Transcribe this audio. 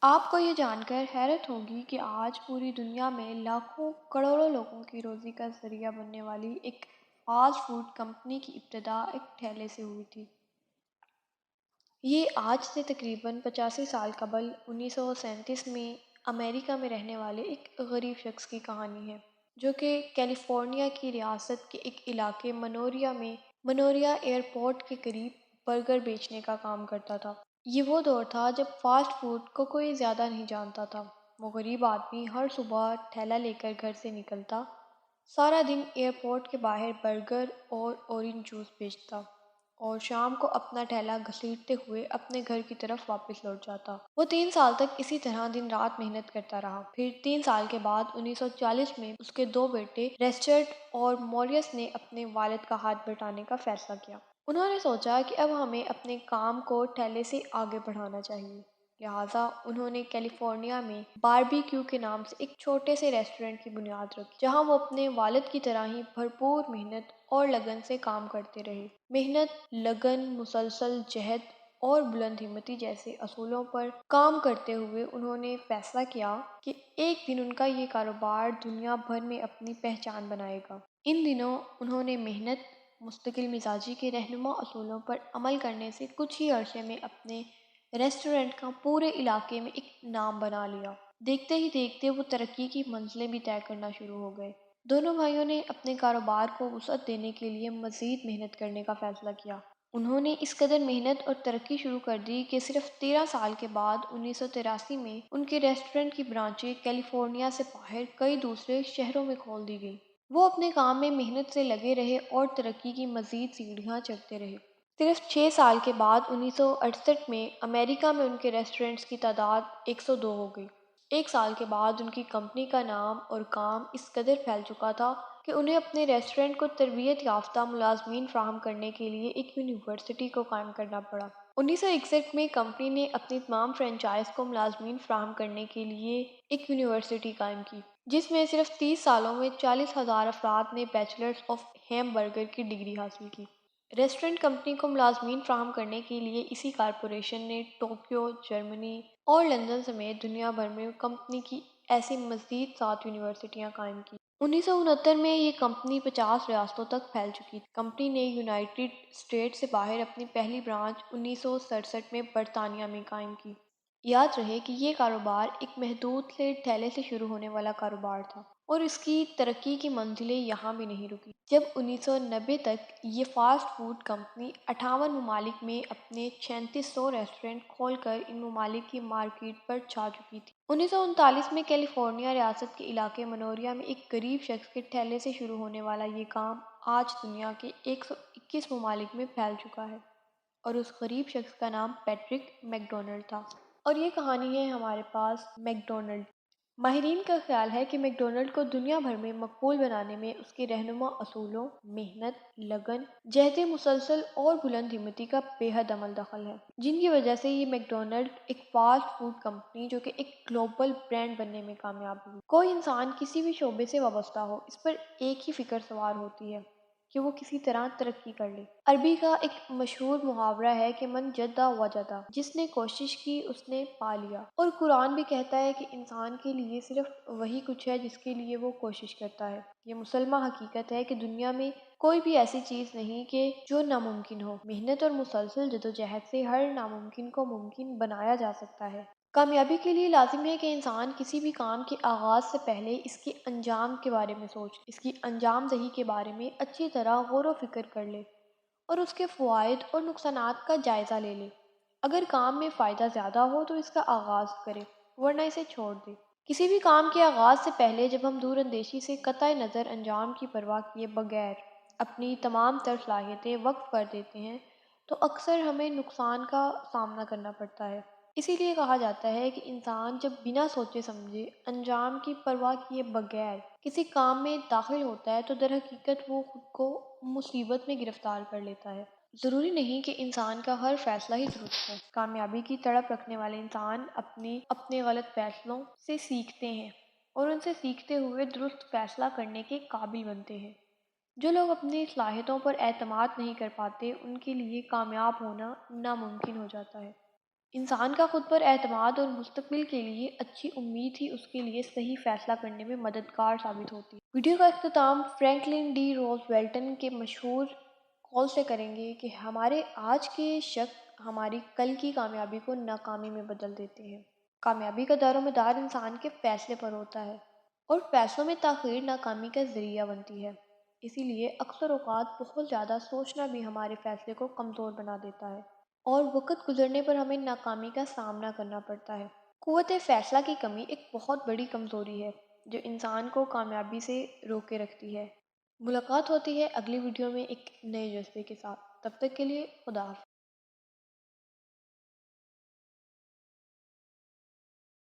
آپ کو یہ جان کر حیرت ہوگی کہ آج پوری دنیا میں لاکھوں کروڑوں لوگوں کی روزی کا ذریعہ بننے والی ایک فاسٹ فوڈ کمپنی کی ابتدا ایک ٹھیلے سے ہوئی تھی۔ یہ آج سے تقریباً 85 سال قبل 1937 میں امریکہ میں رہنے والے ایک غریب شخص کی کہانی ہے، جو کہ کیلیفورنیا کی ریاست کے ایک علاقے منوریا ایئرپورٹ کے قریب برگر بیچنے کا کام کرتا تھا۔ یہ وہ دور تھا جب فاسٹ فوڈ کو کوئی زیادہ نہیں جانتا تھا۔ وہ غریب آدمی ہر صبح ٹھیلا لے کر گھر سے نکلتا، سارا دن ایئرپورٹ کے باہر برگر اور اورنج جوس بیچتا اور شام کو اپنا ٹھیلا گھسیٹتے ہوئے اپنے گھر کی طرف واپس لوٹ جاتا۔ وہ 3 سال تک اسی طرح دن رات محنت کرتا رہا۔ پھر 3 سال کے بعد 1940 میں اس کے 2 بیٹے ریچرڈ اور موریس نے اپنے والد کا ہاتھ بٹانے کا فیصلہ کیا۔ انہوں نے سوچا کہ اب ہمیں اپنے کام کو ٹھیلے سے آگے بڑھانا چاہیے، لہٰذا انہوں نے کیلیفورنیا میں باربیکیو کے نام سے ایک چھوٹے سے ریسٹورنٹ کی بنیاد رکھی، جہاں وہ اپنے والد کی طرح ہی بھرپور محنت اور لگن سے کام کرتے رہے۔ محنت، لگن، مسلسل جہد اور بلند ہمتی جیسے اصولوں پر کام کرتے ہوئے انہوں نے فیصلہ کیا کہ ایک دن ان کا یہ کاروبار دنیا بھر میں اپنی پہچان بنائے گا۔ ان دنوں انہوں نے محنت، مستقل مزاجی کے رہنما اصولوں پر عمل کرنے سے کچھ ہی عرصے میں اپنے ریسٹورنٹ کا پورے علاقے میں ایک نام بنا لیا۔ دیکھتے ہی دیکھتے وہ ترقی کی منزلیں بھی طے کرنا شروع ہو گئے۔ دونوں بھائیوں نے اپنے کاروبار کو وسعت دینے کے لیے مزید محنت کرنے کا فیصلہ کیا۔ انہوں نے اس قدر محنت اور ترقی شروع کر دی کہ صرف 13 سال کے بعد 1983 میں ان کے ریسٹورنٹ کی برانچیں کیلیفورنیا سے باہر کئی دوسرے شہروں میں کھول دی گئیں۔ وہ اپنے کام میں محنت سے لگے رہے اور ترقی کی مزید سیڑھیاں چڑھتے رہے۔ صرف 6 سال کے بعد 1968 میں امریکہ میں ان کے ریسٹورنٹس کی تعداد 102 ہو گئی۔ 1 سال کے بعد ان کی کمپنی کا نام اور کام اس قدر پھیل چکا تھا کہ انہیں اپنے ریسٹورنٹ کو تربیت یافتہ ملازمین فراہم کرنے کے لیے ایک یونیورسٹی کو قائم کرنا پڑا۔ 1961 میں کمپنی نے اپنی تمام فرنچائز کو ملازمین فراہم کرنے کے لیے ایک یونیورسٹی قائم کی، جس میں صرف 30 سالوں میں 40,000 افراد نے بیچلرز آف ہیم برگر کی ڈگری حاصل کی۔ ریسٹورنٹ کمپنی کو ملازمین فراہم کرنے کے لیے اسی کارپوریشن نے ٹوکیو، جرمنی اور لندن سمیت دنیا بھر میں کمپنی کی ایسی مزید 7 یونیورسٹیاں قائم کی۔ 1969 میں یہ کمپنی 50 ریاستوں تک پھیل چکی تھی۔ کمپنی نے یونائیٹڈ اسٹیٹس سے باہر اپنی پہلی برانچ 1967 میں برطانیہ میں قائم کی۔ یاد رہے کہ یہ کاروبار ایک محدود سے ٹھیلے سے شروع ہونے والا کاروبار تھا، اور اس کی ترقی کی منزلیں یہاں بھی نہیں رکی۔ جب 1990 تک یہ فاسٹ فوڈ کمپنی 58 ممالک میں اپنے 3600 ریسٹورنٹ کھول کر ان ممالک کی مارکیٹ پر چھا چکی تھی۔ 1939 میں کیلیفورنیا ریاست کے علاقے منوریا میں ایک غریب شخص کے ٹھیلے سے شروع ہونے والا یہ کام آج دنیا کے 121 ممالک میں پھیل چکا ہے، اور اس غریب شخص کا نام پیٹرک میک ڈونلڈ تھا۔ اور یہ کہانی ہے ہمارے پاس میک ڈونلڈ۔ ماہرین کا خیال ہے کہ میک ڈونلڈ کو دنیا بھر میں مقبول بنانے میں اس کے رہنما اصولوں، محنت، لگن، جہد مسلسل اور بلند ہمتی کا بے حد عمل دخل ہے، جن کی وجہ سے یہ میک ڈونلڈ ایک فاسٹ فوڈ کمپنی جو کہ ایک گلوبل برانڈ بننے میں کامیاب ہوئی۔ کوئی انسان کسی بھی شعبے سے وابستہ ہو، اس پر ایک ہی فکر سوار ہوتی ہے کہ وہ کسی طرح ترقی کر لے۔ عربی کا ایک مشہور محاورہ ہے کہ من جدہ وجدہ، جس نے کوشش کی اس نے پا لیا۔ اور قرآن بھی کہتا ہے کہ انسان کے لیے صرف وہی کچھ ہے جس کے لیے وہ کوشش کرتا ہے۔ یہ مسلمہ حقیقت ہے کہ دنیا میں کوئی بھی ایسی چیز نہیں کہ جو ناممکن ہو۔ محنت اور مسلسل جدوجہد سے ہر ناممکن کو ممکن بنایا جا سکتا ہے۔ کامیابی کے لیے لازم ہے کہ انسان کسی بھی کام کے آغاز سے پہلے اس کے انجام کے بارے میں سوچ، اس کی انجام دہی کے بارے میں اچھی طرح غور و فکر کر لے اور اس کے فوائد اور نقصانات کا جائزہ لے لے۔ اگر کام میں فائدہ زیادہ ہو تو اس کا آغاز کرے، ورنہ اسے چھوڑ دے۔ کسی بھی کام کے آغاز سے پہلے جب ہم دور اندیشی سے قطع نظر انجام کی پرواہ کیے بغیر اپنی تمام تر صلاحیتیں وقف کر دیتے ہیں تو اکثر ہمیں نقصان کا سامنا کرنا پڑتا ہے۔ اسی لیے کہا جاتا ہے کہ انسان جب بنا سوچے سمجھے انجام کی پرواہ کیے بغیر کسی کام میں داخل ہوتا ہے تو در حقیقت وہ خود کو مصیبت میں گرفتار کر لیتا ہے۔ ضروری نہیں کہ انسان کا ہر فیصلہ ہی درست ہو۔ کامیابی کی تڑپ رکھنے والے انسان اپنے غلط فیصلوں سے سیکھتے ہیں اور ان سے سیکھتے ہوئے درست فیصلہ کرنے کے قابل بنتے ہیں۔ جو لوگ اپنی صلاحیتوں پر اعتماد نہیں کر پاتے، ان کے لیے کامیاب ہونا ناممکن ہو جاتا ہے۔ انسان کا خود پر اعتماد اور مستقبل کے لیے اچھی امید ہی اس کے لیے صحیح فیصلہ کرنے میں مددگار ثابت ہوتی ہے۔ ویڈیو کا اختتام فرینکلن ڈی روز ویلٹن کے مشہور قول سے کریں گے کہ ہمارے آج کے شک ہماری کل کی کامیابی کو ناکامی میں بدل دیتے ہیں۔ کامیابی کا دار و مدار انسان کے فیصلے پر ہوتا ہے اور فیصلوں میں تاخیر ناکامی کا ذریعہ بنتی ہے۔ اسی لیے اکثر اوقات بہت زیادہ سوچنا بھی ہمارے فیصلے کو کمزور بنا دیتا ہے اور وقت گزرنے پر ہمیں ناکامی کا سامنا کرنا پڑتا ہے۔ قوت فیصلہ کی کمی ایک بہت بڑی کمزوری ہے جو انسان کو کامیابی سے روکے رکھتی ہے۔ ملاقات ہوتی ہے اگلی ویڈیو میں ایک نئے جذبے کے ساتھ۔ تب تک کے لیے خدا حافظ۔